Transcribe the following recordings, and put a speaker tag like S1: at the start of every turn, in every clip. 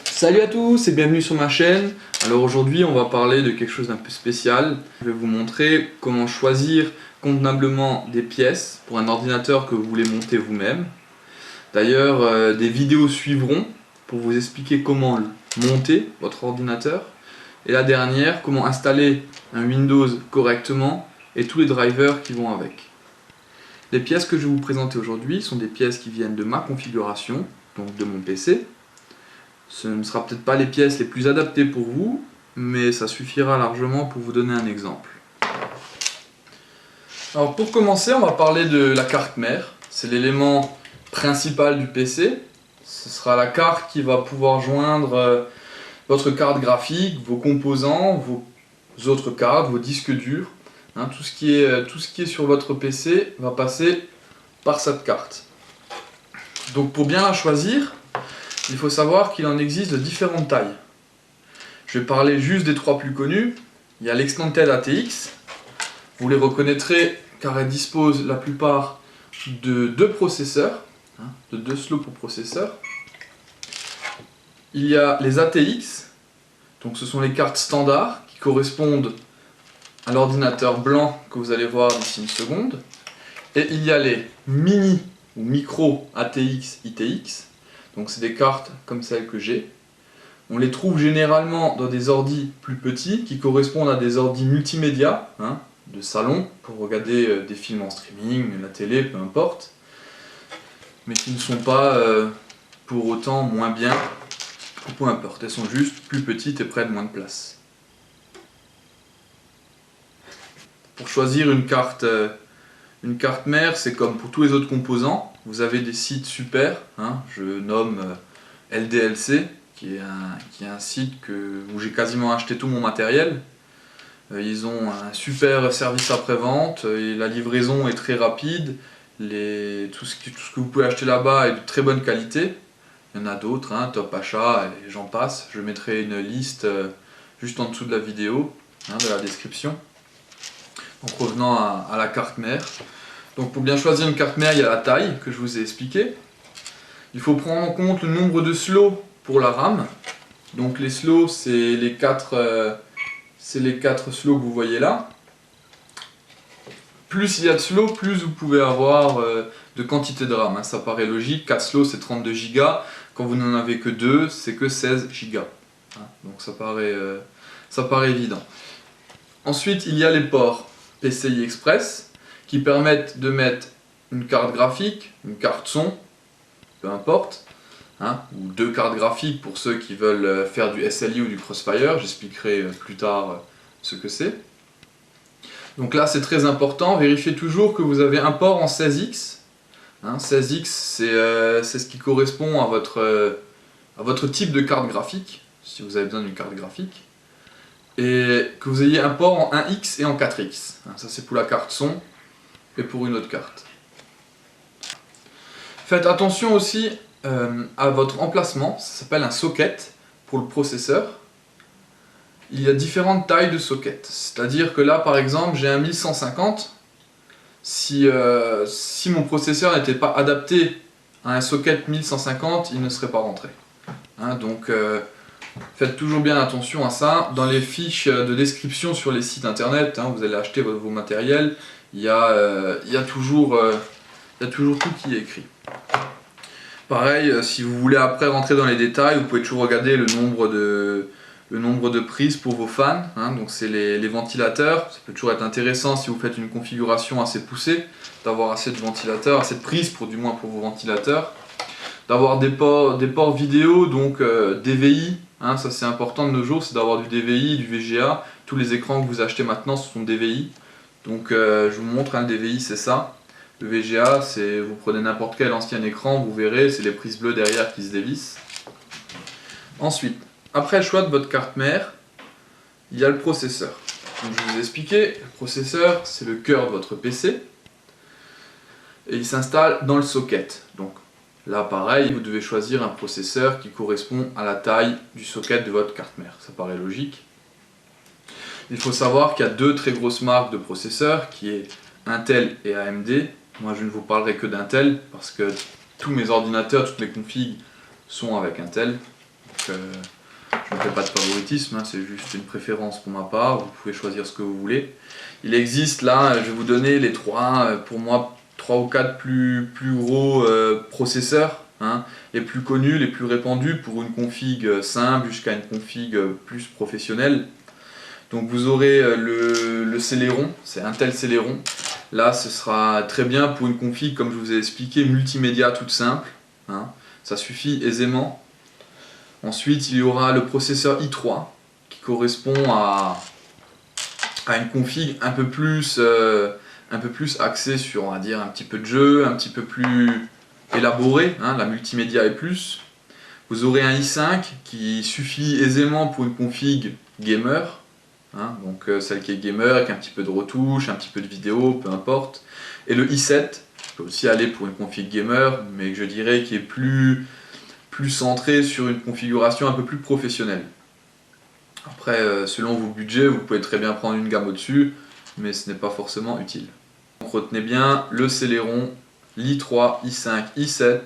S1: Salut à tous et bienvenue sur ma chaîne. Alors aujourd'hui on va parler de quelque chose d'un peu spécial. Je vais vous montrer comment choisir convenablement des pièces pour un ordinateur que vous voulez monter vous-même. D'ailleurs des vidéos suivront pour vous expliquer comment monter votre ordinateur. Et la dernière, comment installer un Windows correctement et tous les drivers qui vont avec. Les pièces que je vais vous présenter aujourd'hui sont des pièces qui viennent de ma configuration, donc de mon PC. Ce ne sera peut-être pas les pièces les plus adaptées pour vous, mais ça suffira largement pour vous donner un exemple. Alors pour commencer, on va parler de la carte mère. C'est l'élément principal du PC. Ce sera la carte qui va pouvoir joindre votre carte graphique, vos composants, vos autres cartes, vos disques durs. Tout ce qui est sur votre PC va passer par cette carte. Donc pour bien la choisir, il faut savoir qu'il en existe de différentes tailles. Je vais parler juste des trois plus connus. Il y a l'Extended ATX. Vous les reconnaîtrez car elle dispose la plupart de deux processeurs, de deux slots pour processeur. Il y a les ATX, donc ce sont les cartes standards qui correspondent à l'ordinateur blanc que vous allez voir d'ici une seconde. Et il y a les mini ou micro ATX, ITX, donc c'est des cartes comme celles que j'ai. On les trouve généralement dans des ordis plus petits qui correspondent à des ordis multimédia, de salon, pour regarder des films en streaming, la télé, peu importe, mais qui ne sont pas pour autant moins bien, ou peu importe, elles sont juste plus petites et prennent moins de place. Pour choisir une carte mère, c'est comme pour tous les autres composants. Vous avez des sites super, je nomme LDLC, qui est un site où j'ai quasiment acheté tout mon matériel. Ils ont un super service après-vente, et la livraison est très rapide. Tout ce que vous pouvez acheter là-bas est de très bonne qualité. Il y en a d'autres, Top Achat, et j'en passe. Je mettrai une liste juste en dessous de la vidéo, de la description. Donc revenant à la carte mère. Donc pour bien choisir une carte mère, il y a la taille que je vous ai expliqué. Il faut prendre en compte le nombre de slots pour la RAM. Donc les slots, c'est les quatre slots que vous voyez là. Plus il y a de slots, plus vous pouvez avoir de quantité de RAM. Ça paraît logique, 4 slots c'est 32 Go. Quand vous n'en avez que 2, c'est que 16 Go. Donc ça paraît évident. Ensuite, il y a les ports PCI Express qui permettent de mettre une carte graphique, une carte son, peu importe, ou deux cartes graphiques pour ceux qui veulent faire du SLI ou du Crossfire. J'expliquerai plus tard ce que c'est. Donc là c'est très important, vérifiez toujours que vous avez un port en 16X. 16X c'est ce qui correspond à votre type de carte graphique, si vous avez besoin d'une carte graphique. Et que vous ayez un port en 1X et en 4X. Ça c'est pour la carte son et pour une autre carte. Faites attention aussi à votre emplacement, ça s'appelle un socket pour le processeur. Il y a différentes tailles de sockets, c'est-à-dire que là par exemple j'ai un 1150. Si mon processeur n'était pas adapté à un socket 1150, il ne serait pas rentré. Donc faites toujours bien attention à ça. Dans les fiches de description sur les sites internet, vous allez acheter vos matériels, il y a toujours tout qui est écrit. Pareil, si vous voulez après rentrer dans les détails, vous pouvez toujours regarder le nombre de prises pour vos fans, donc c'est les ventilateurs. Ça peut toujours être intéressant si vous faites une configuration assez poussée, d'avoir assez de ventilateurs, assez de prises pour vos ventilateurs. D'avoir des ports vidéo, donc DVI, ça c'est important de nos jours, c'est d'avoir du DVI, du VGA. Tous les écrans que vous achetez maintenant ce sont DVI. Donc je vous montre, le DVI c'est ça. Le VGA, c'est vous prenez n'importe quel ancien écran, vous verrez, c'est les prises bleues derrière qui se dévissent. Ensuite, après le choix de votre carte mère, il y a le processeur. Donc je vous ai expliqué, le processeur c'est le cœur de votre PC et il s'installe dans le socket. Donc là pareil, vous devez choisir un processeur qui correspond à la taille du socket de votre carte mère. Ça paraît logique. Il faut savoir qu'il y a deux très grosses marques de processeurs qui est Intel et AMD. Moi je ne vous parlerai que d'Intel parce que tous mes ordinateurs, toutes mes configs sont avec Intel. Donc, je ne fais pas de favoritisme, hein, c'est juste une préférence pour ma part, vous pouvez choisir ce que vous voulez. Il existe là, je vais vous donner les trois, pour moi, 3 ou 4 plus gros processeurs, hein, les plus connus, les plus répandus pour une config simple jusqu'à une config plus professionnelle. Donc vous aurez le Celeron, c'est Intel Celeron. Là ce sera très bien pour une config comme je vous ai expliqué, multimédia toute simple, hein, ça suffit aisément. Ensuite, il y aura le processeur i3 qui correspond à une config un peu plus axée sur, on va dire, un petit peu de jeu, un petit peu plus élaboré, hein, la multimédia et plus. Vous aurez un i5 qui suffit aisément pour une config gamer, hein, donc celle qui est gamer avec un petit peu de retouche, un petit peu de vidéo, peu importe. Et le i7 peut aussi aller pour une config gamer, mais je dirais qui est plus centré sur une configuration un peu plus professionnelle. Après, selon vos budgets, vous pouvez très bien prendre une gamme au-dessus, mais ce n'est pas forcément utile. Donc retenez bien le Celeron, l'i3, i5, i7.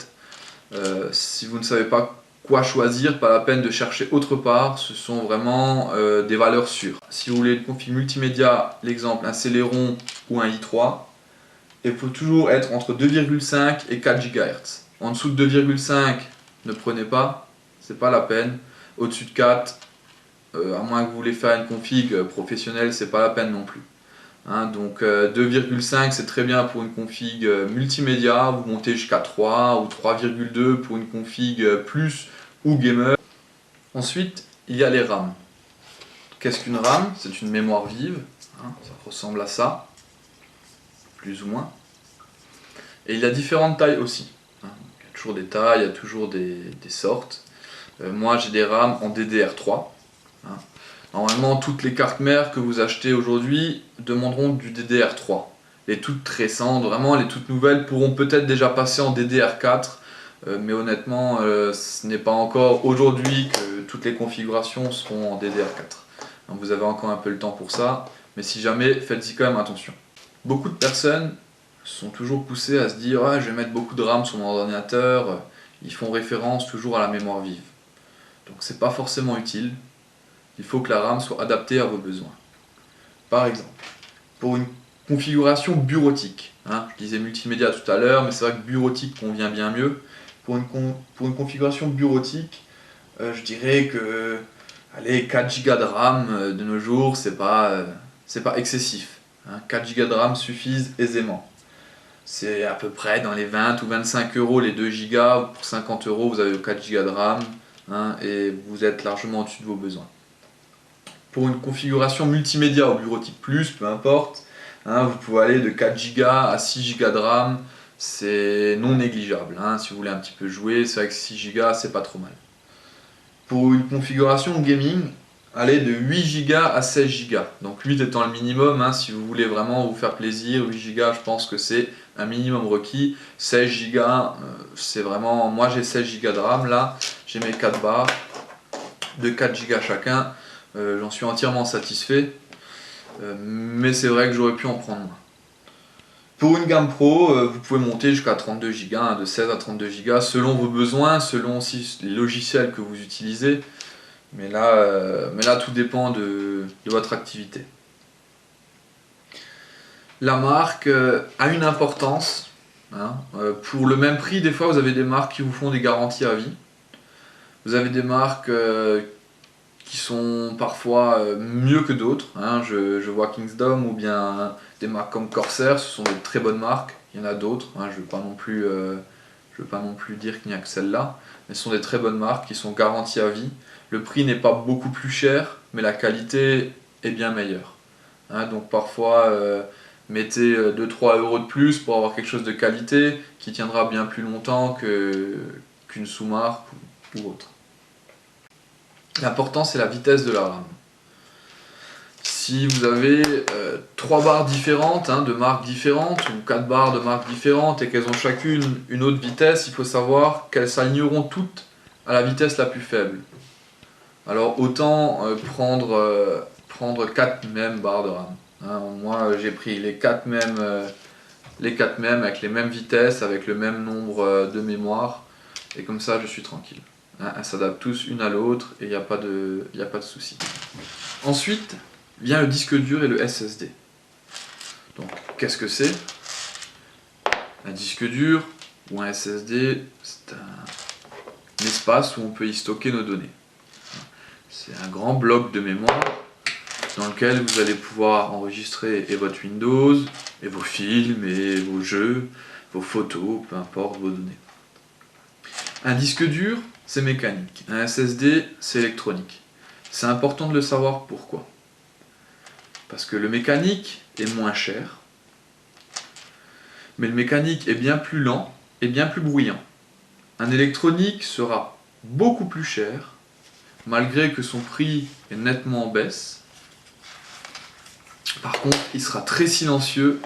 S1: Si vous ne savez pas quoi choisir, pas la peine de chercher autre part, ce sont vraiment des valeurs sûres. Si vous voulez une config multimédia, l'exemple, un Celeron ou un i3, il faut toujours être entre 2,5 et 4 GHz. En dessous de 2,5, ne prenez pas, c'est pas la peine. Au-dessus de 4, à moins que vous voulez faire une config professionnelle, c'est pas la peine non plus. Hein, donc 2,5 c'est très bien pour une config multimédia, vous montez jusqu'à 3 ou 3,2 pour une config plus ou gamer. Ensuite, il y a les RAM. Qu'est-ce qu'une RAM? C'est une mémoire vive, hein, ça ressemble à ça, plus ou moins. Et il y a différentes tailles aussi. Hein. Il y a toujours des tailles, il y a toujours des sortes. Moi j'ai des RAM en DDR3. Hein. Normalement toutes les cartes mères que vous achetez aujourd'hui demanderont du DDR3. Les toutes récentes, vraiment les toutes nouvelles pourront peut-être déjà passer en DDR4. Mais honnêtement ce n'est pas encore aujourd'hui que toutes les configurations seront en DDR4. Donc vous avez encore un peu le temps pour ça. Mais si jamais, faites-y quand même attention. Beaucoup de personnes sont toujours poussés à se dire ah, je vais mettre beaucoup de RAM sur mon ordinateur, ils font référence toujours à la mémoire vive. Donc c'est pas forcément utile, il faut que la RAM soit adaptée à vos besoins. Par exemple, pour une configuration bureautique, hein, je disais multimédia tout à l'heure, mais c'est vrai que bureautique convient bien mieux. Pour une configuration bureautique, je dirais que allez, 4 Go de RAM de nos jours, c'est pas excessif. Hein, 4 Go de RAM suffisent aisément. C'est à peu près dans les 20 ou 25 euros les 2 Go. Pour 50 euros, vous avez 4 Go de RAM, hein, et vous êtes largement au-dessus de vos besoins. Pour une configuration multimédia ou bureautique plus, peu importe, hein, vous pouvez aller de 4 Go à 6 Go de RAM. C'est non négligeable. Hein, si vous voulez un petit peu jouer, c'est vrai que 6 Go, c'est pas trop mal. Pour une configuration gaming, allez de 8 Go à 16 Go. Donc 8 étant le minimum, hein, si vous voulez vraiment vous faire plaisir, 8 Go je pense que c'est un minimum requis. 16 Go, c'est vraiment... Moi j'ai 16 Go de RAM là, j'ai mes 4 barres de 4 Go chacun. J'en suis entièrement satisfait. Mais c'est vrai que j'aurais pu en prendre moins. Pour une gamme pro, vous pouvez monter jusqu'à 32 Go, hein, de 16 à 32 Go, selon vos besoins, selon aussi les logiciels que vous utilisez. Mais là tout dépend de votre activité. La marque a une importance. Hein. Pour le même prix, des fois, vous avez des marques qui vous font des garanties à vie. Vous avez des marques qui sont parfois mieux que d'autres. Hein. Je vois Kingsdom ou bien des marques comme Corsair, ce sont de très bonnes marques. Il y en a d'autres. Hein. Je ne veux pas non plus dire qu'il n'y a que celle-là. Mais ce sont des très bonnes marques qui sont garanties à vie. Le prix n'est pas beaucoup plus cher, mais la qualité est bien meilleure. Hein. Donc parfois, mettez 2-3 euros de plus pour avoir quelque chose de qualité qui tiendra bien plus longtemps qu'une sous-marque ou autre. L'important c'est la vitesse de la RAM. Si vous avez 3 barres différentes, hein, de marques différentes, ou 4 barres de marques différentes et qu'elles ont chacune une autre vitesse, il faut savoir qu'elles s'aligneront toutes à la vitesse la plus faible. Alors autant prendre 4 mêmes barres de RAM. Hein, moi j'ai pris les 4 mêmes les 4 mêmes, avec les mêmes vitesses, avec le même nombre de mémoire, et comme ça je suis tranquille. Hein, elles s'adaptent tous une à l'autre et il n'y a pas de souci. Ensuite vient le disque dur et le SSD. Donc qu'est-ce que c'est? Un disque dur ou un SSD, c'est un espace où on peut y stocker nos données. C'est un grand bloc de mémoire dans lequel vous allez pouvoir enregistrer et votre Windows, et vos films, et vos jeux, vos photos, peu importe vos données. Un disque dur, c'est mécanique. Un SSD, c'est électronique. C'est important de le savoir pourquoi. Parce que le mécanique est moins cher, mais le mécanique est bien plus lent et bien plus bruyant. Un électronique sera beaucoup plus cher, malgré que son prix est nettement en baisse. Par contre, il sera très silencieux,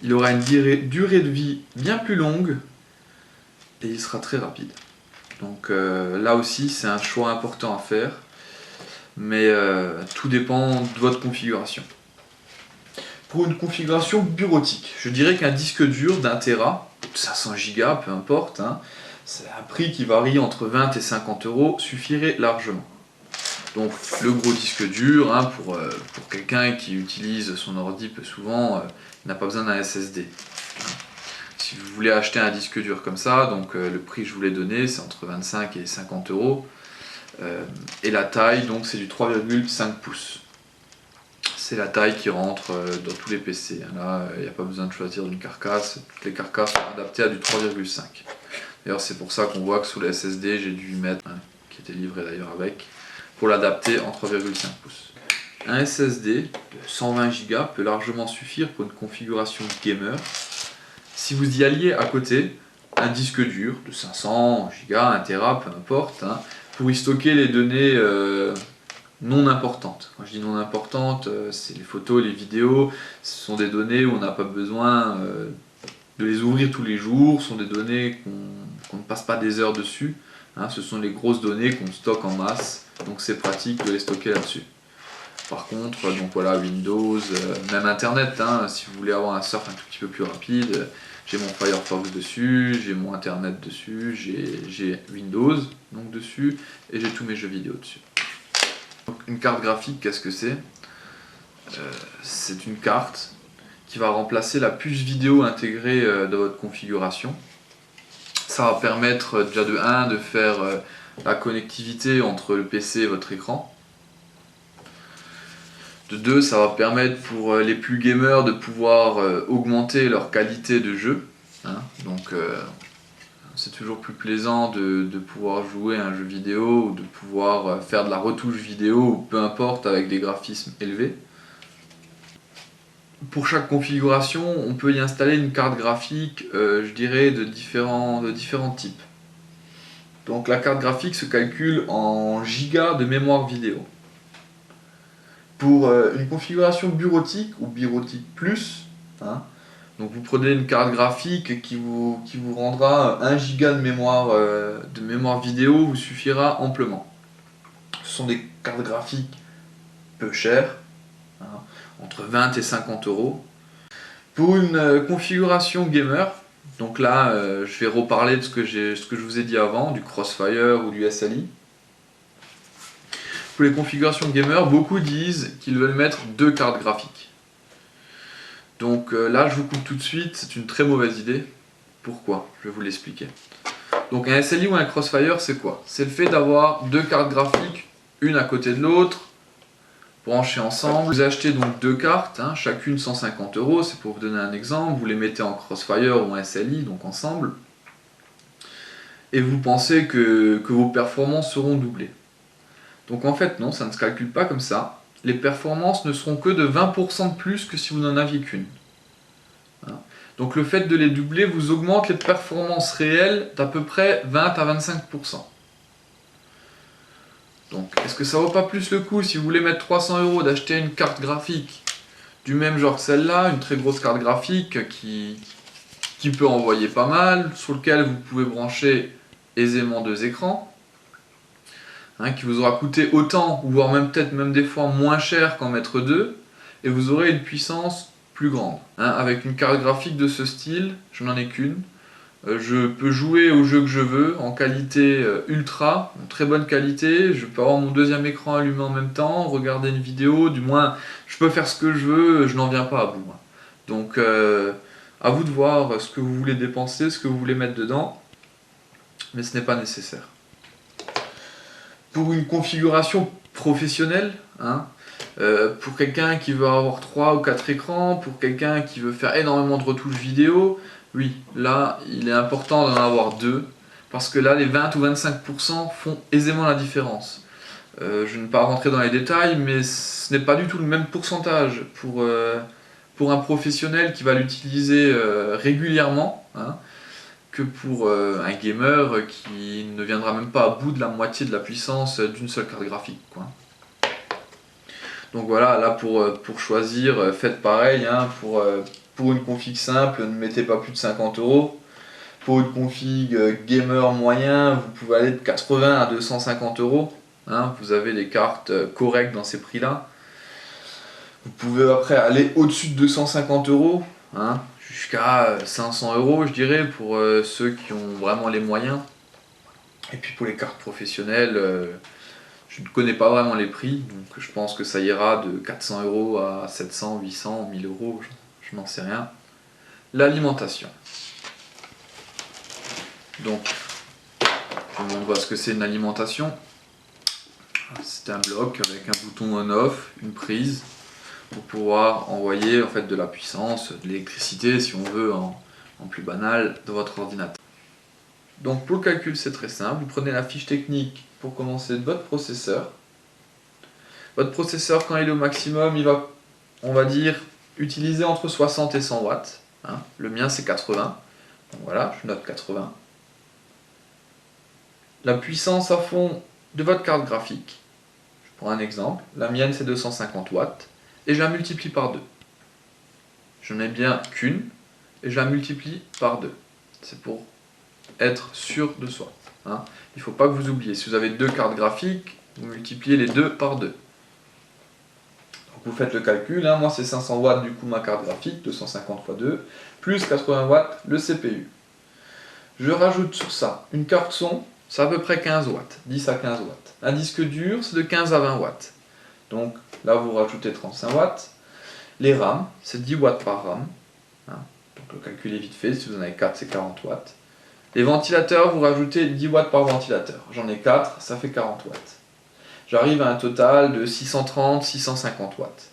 S1: il aura une durée de vie bien plus longue et il sera très rapide. Donc là aussi, c'est un choix important à faire, mais tout dépend de votre configuration. Pour une configuration bureautique, je dirais qu'un disque dur d'1 Tera, 500 Go, peu importe, hein, c'est un prix qui varie entre 20 et 50 € suffirait largement. Donc le gros disque dur, hein, pour quelqu'un qui utilise son ordi peu souvent, n'a pas besoin d'un SSD. Si vous voulez acheter un disque dur comme ça, donc le prix que je vous l'ai donné, c'est entre 25 et 50 €. Et la taille, donc c'est du 3,5 pouces. C'est la taille qui rentre dans tous les PC. Là, il n'y a pas besoin de choisir une carcasse. Toutes les carcasses sont adaptées à du 3,5. D'ailleurs, c'est pour ça qu'on voit que sous le SSD, j'ai dû y mettre, qui était livré d'ailleurs avec, pour l'adapter en 3,5 pouces. Un SSD de 120 Go peut largement suffire pour une configuration gamer. Si vous y alliez à côté un disque dur de 500 Go, 1 Tera, peu importe, hein, pour y stocker les données non importantes. Quand je dis non importantes, c'est les photos, les vidéos, ce sont des données où on n'a pas besoin de les ouvrir tous les jours, ce sont des données qu'on ne passe pas des heures dessus, hein, ce sont les grosses données qu'on stocke en masse, donc c'est pratique de les stocker là-dessus. Par contre, donc voilà, Windows, même Internet, hein, si vous voulez avoir un surf un tout petit peu plus rapide, j'ai mon Firefox dessus, j'ai mon Internet dessus, j'ai Windows donc dessus, et j'ai tous mes jeux vidéo dessus. Donc, une carte graphique, qu'est-ce que c'est? C'est une carte qui va remplacer la puce vidéo intégrée dans votre configuration. Ça va permettre déjà de 1 de faire la connectivité entre le PC et votre écran. De 2, ça va permettre pour les plus gamers de pouvoir augmenter leur qualité de jeu. Hein. Donc c'est toujours plus plaisant de pouvoir jouer à un jeu vidéo ou de pouvoir faire de la retouche vidéo ou peu importe avec des graphismes élevés. Pour chaque configuration, on peut y installer une carte graphique, je dirais, de différents types. Donc la carte graphique se calcule en gigas de mémoire vidéo. Pour une configuration bureautique ou bureautique plus, hein, donc vous prenez une carte graphique qui vous rendra 1 giga de mémoire vidéo, vous suffira amplement. Ce sont des cartes graphiques peu chères, hein, entre 20 et 50 €. Pour une configuration gamer, donc là je vais reparler de ce que je vous ai dit avant, du Crossfire ou du SLI. Pour les configurations gamer, beaucoup disent qu'ils veulent mettre 2 cartes graphiques. Donc là, je vous coupe tout de suite, c'est une très mauvaise idée. Pourquoi? Je vais vous l'expliquer. Donc un SLI ou un Crossfire, c'est quoi? C'est le fait d'avoir 2 cartes graphiques, une à côté de l'autre, branchées ensemble. Vous achetez donc 2 cartes, hein, chacune 150 €, c'est pour vous donner un exemple. Vous les mettez en Crossfire ou en SLI, donc ensemble. Et vous pensez que vos performances seront doublées. Donc en fait non, ça ne se calcule pas comme ça. Les performances ne seront que de 20% de plus que si vous n'en aviez qu'une. Donc le fait de les doubler vous augmente les performances réelles d'à peu près 20 à 25%. Donc est-ce que ça vaut pas plus le coup, si vous voulez mettre 300 € d'acheter une carte graphique du même genre que celle-là, une très grosse carte graphique qui peut envoyer pas mal, sur lequel vous pouvez brancher aisément 2 écrans, qui vous aura coûté autant, ou voire même peut-être même des fois moins cher qu'en mettre 2, et vous aurez une puissance plus grande. Hein. Avec une carte graphique de ce style, je n'en ai qu'une. Je peux jouer au jeu que je veux en qualité ultra, en très bonne qualité. Je peux avoir mon deuxième écran allumé en même temps, regarder une vidéo, du moins je peux faire ce que je veux, je n'en viens pas à bout. Hein. Donc à vous de voir ce que vous voulez dépenser, ce que vous voulez mettre dedans, mais ce n'est pas nécessaire. Pour une configuration professionnelle, hein, pour quelqu'un qui veut avoir 3 ou 4 écrans, pour quelqu'un qui veut faire énormément de retouches vidéo, oui, là, il est important d'en avoir 2, parce que là, les 20 ou 25% font aisément la différence. Je ne vais pas rentrer dans les détails, mais ce n'est pas du tout le même pourcentage pour un professionnel qui va l'utiliser régulièrement, hein, que pour un gamer qui ne viendra même pas à bout de la moitié de la puissance d'une seule carte graphique, quoi. Donc voilà, là pour choisir, faites pareil, hein, pour une config simple, ne mettez pas plus de 50 €. Pour une config gamer moyen, vous pouvez aller de 80 à 250 €. Hein, vous avez des cartes correctes dans ces prix-là. Vous pouvez après aller au-dessus de 250 €, hein, jusqu'à 500 € je dirais, pour ceux qui ont vraiment les moyens. Et puis pour les cartes professionnelles, je ne connais pas vraiment les prix, donc je pense que ça ira de 400 € à 700, 800, 1000 €, je n'en sais rien. L'alimentation. Donc, tout le monde voit ce que c'est une alimentation. C'est un bloc avec un bouton on-off, une prise, pour pouvoir envoyer en fait de la puissance, de l'électricité si on veut en plus banal, de votre ordinateur. Donc pour le calcul c'est très simple, vous prenez la fiche technique pour commencer de votre processeur. Votre processeur quand il est au maximum, il va, on va dire, utiliser entre 60 et 100 watts. Hein. Le mien c'est 80, donc voilà, je note 80. La puissance à fond de votre carte graphique, je prends un exemple, la mienne c'est 250 watts, et je la multiplie par 2. Je n'en ai bien qu'une, et je la multiplie par 2. C'est pour être sûr de soi. Hein. Il ne faut pas que vous oubliez, si vous avez 2 cartes graphiques, vous multipliez les 2 par 2. Donc vous faites le calcul, hein. Moi c'est 500 watts du coup ma carte graphique, 250 x 2, plus 80 watts le CPU. Je rajoute sur ça une carte son, c'est à peu près 15 watts, 10 à 15 watts. Un disque dur, c'est de 15 à 20 watts. Donc là vous rajoutez 35 watts. Les RAM, c'est 10 watts par RAM. Hein. Donc le calcul est vite fait, si vous en avez 4 c'est 40 watts. Les ventilateurs, vous rajoutez 10 watts par ventilateur. J'en ai 4, ça fait 40 watts. J'arrive à un total de 630-650 watts.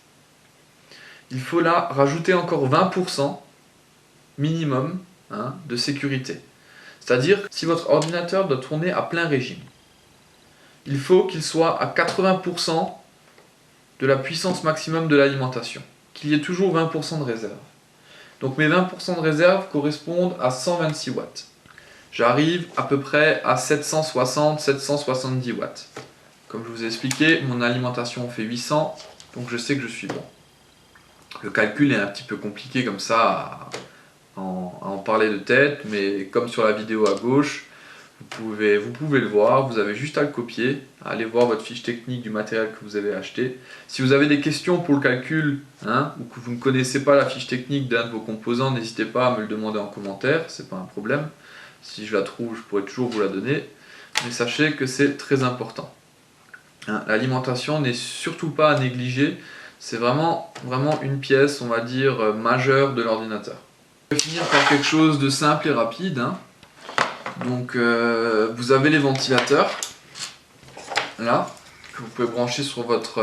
S1: Il faut là rajouter encore 20% minimum, hein, de sécurité. C'est-à-dire si votre ordinateur doit tourner à plein régime, il faut qu'il soit à 80% de la puissance maximum de l'alimentation, qu'il y ait toujours 20% de réserve. Donc mes 20% de réserve correspondent à 126 watts. J'arrive à peu près à 760-770 watts. Comme je vous ai expliqué, mon alimentation fait 800, donc je sais que je suis bon. Le calcul est un petit peu compliqué comme ça à en parler de tête, mais comme sur la vidéo à gauche, vous pouvez le voir, vous avez juste à le copier, à aller voir votre fiche technique du matériel que vous avez acheté. Si vous avez des questions pour le calcul, hein, ou que vous ne connaissez pas la fiche technique d'un de vos composants, n'hésitez pas à me le demander en commentaire, c'est pas un problème. Si je la trouve, je pourrais toujours vous la donner, mais sachez que c'est très important. Hein, l'alimentation n'est surtout pas à négliger, c'est vraiment une pièce, on va dire, majeure de l'ordinateur. Je vais finir par quelque chose de simple et rapide. Hein. Donc vous avez les ventilateurs, là, que vous pouvez brancher sur votre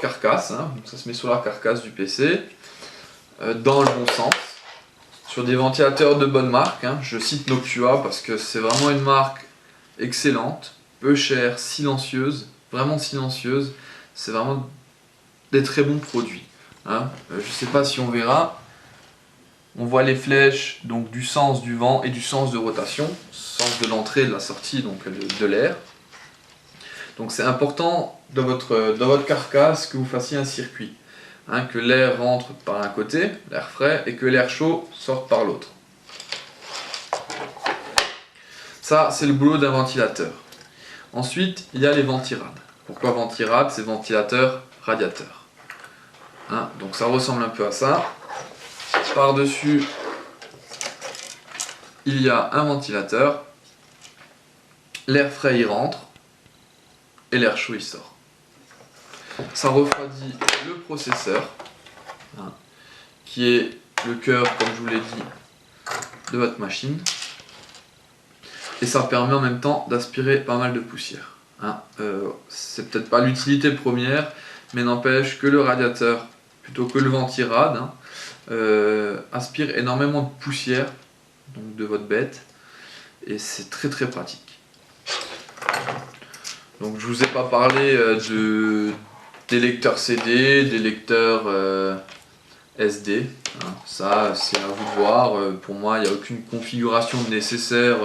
S1: carcasse, hein. Donc ça se met sur la carcasse du PC, dans le bon sens, sur des ventilateurs de bonne marque, hein. Je cite Noctua parce que c'est vraiment une marque excellente, peu chère, silencieuse, vraiment silencieuse, c'est vraiment des très bons produits. Hein. Je ne sais pas si on verra. On voit les flèches donc du sens du vent et du sens de rotation, sens de l'entrée et de la sortie donc de l'air. Donc c'est important dans votre carcasse que vous fassiez un circuit, hein, que l'air rentre par un côté, l'air frais, et que l'air chaud sorte par l'autre. Ça c'est le boulot d'un ventilateur. Ensuite il y a les ventirades. Pourquoi ventirades? C'est ventilateur radiateur. Hein, donc Donc ça ressemble un peu à ça. Par-dessus, il y a un ventilateur. L'air frais y rentre et l'air chaud y sort. Ça refroidit le processeur, hein, qui est le cœur, comme je vous l'ai dit, de votre machine. Et ça permet en même temps d'aspirer pas mal de poussière. Hein. C'est peut-être pas l'utilité première, mais n'empêche que le radiateur, plutôt que le ventirad, hein, aspire énormément de poussière donc de votre bête, et c'est très très pratique. Donc je vous ai pas parlé des lecteurs CD, des lecteurs SD, hein. Ça c'est à vous de voir. Pour moi il n'y a aucune configuration nécessaire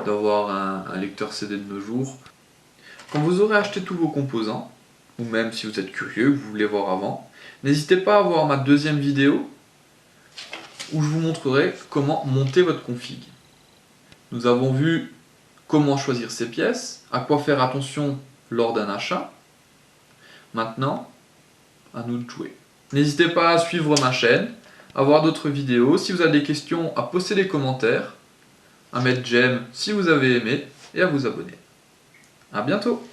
S1: d'avoir un lecteur CD de nos jours. Quand vous aurez acheté tous vos composants, ou même si vous êtes curieux, vous voulez voir avant, n'hésitez pas à voir ma deuxième vidéo où je vous montrerai comment monter votre config. Nous avons vu comment choisir ses pièces, à quoi faire attention lors d'un achat. Maintenant, à nous de jouer. N'hésitez pas à suivre ma chaîne, à voir d'autres vidéos. Si vous avez des questions, à poster des commentaires, à mettre j'aime si vous avez aimé et à vous abonner. A bientôt!